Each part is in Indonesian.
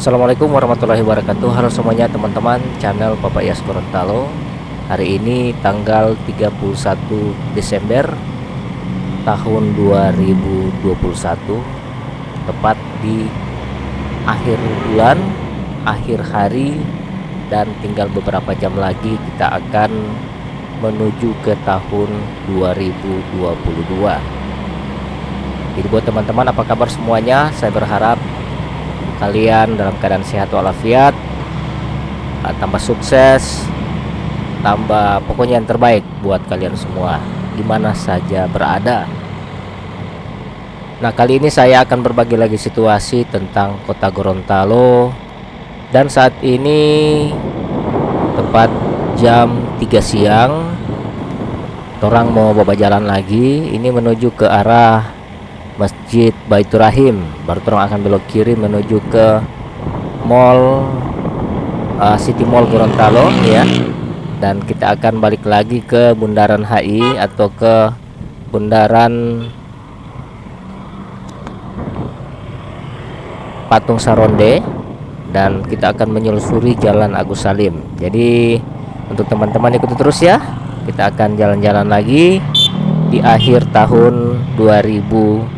Assalamualaikum warahmatullahi wabarakatuh. Halo semuanya teman-teman channel Bapak Yas Gorontalo. Hari ini tanggal 31 Desember tahun 2021, tepat di akhir bulan, akhir hari, dan tinggal beberapa jam lagi kita akan menuju ke tahun 2022. Jadi buat teman-teman, apa kabar semuanya? Saya berharap kalian dalam keadaan sehat walafiat, tambah sukses, tambah pokoknya yang terbaik buat kalian semua di mana saja berada. Nah, kali ini saya akan berbagi lagi situasi tentang Kota Gorontalo, dan saat ini tepat jam 3 siang orang mau bawa jalan lagi, ini menuju ke arah Masjid Baitur Rahim. Baru orang akan belok kiri menuju ke Mall City Mall Gorontalo ya. Dan kita akan balik lagi ke Bundaran HI atau ke Bundaran Patung Saronde, dan kita akan menyelusuri Jalan Agus Salim. Jadi untuk teman-teman ikuti terus ya. Kita akan jalan-jalan lagi di akhir tahun 2021.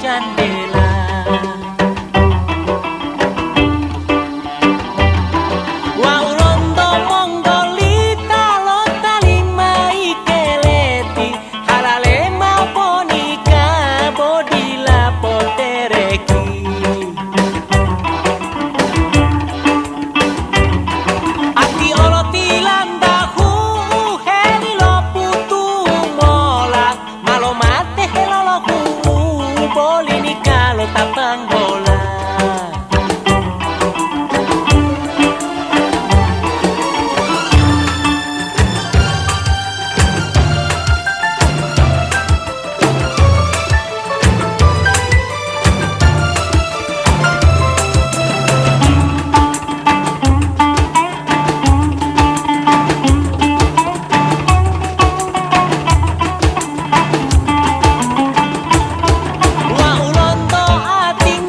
Jandela wa ulondo mongolita lota lima ikeleti halale maponika bodila potereki ati oloti landahu heli lo putu mola malo mate heloloku bolini kalau tapang bola wa ulondo ating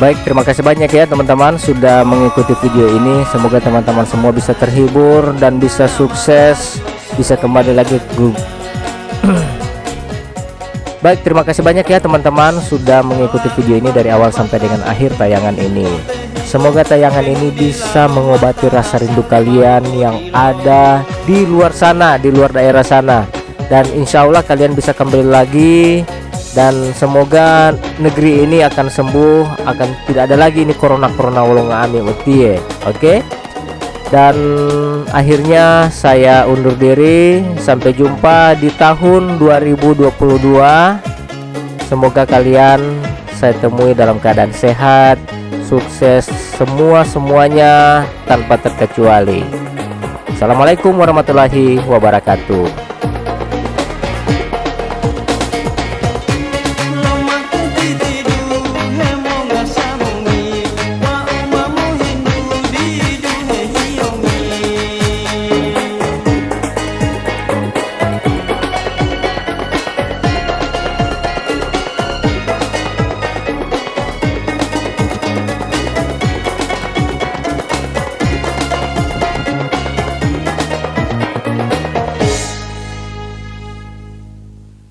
Baik, terima kasih banyak ya teman-teman sudah mengikuti video ini. Semoga teman-teman semua bisa terhibur dan bisa sukses, bisa kembali lagi ke Baik, terima kasih banyak ya teman-teman sudah mengikuti video ini dari awal sampai dengan akhir tayangan ini. Semoga tayangan ini bisa mengobati rasa rindu kalian yang ada di luar sana, di luar daerah sana. Dan insya Allah kalian bisa kembali lagi. Dan semoga negeri ini akan sembuh, akan tidak ada lagi ini corona wolong ami utie. Oke. Dan akhirnya saya undur diri. Sampai jumpa di tahun 2022. Semoga kalian saya temui dalam keadaan sehat, sukses semuanya tanpa terkecuali. Assalamualaikum warahmatullahi wabarakatuh.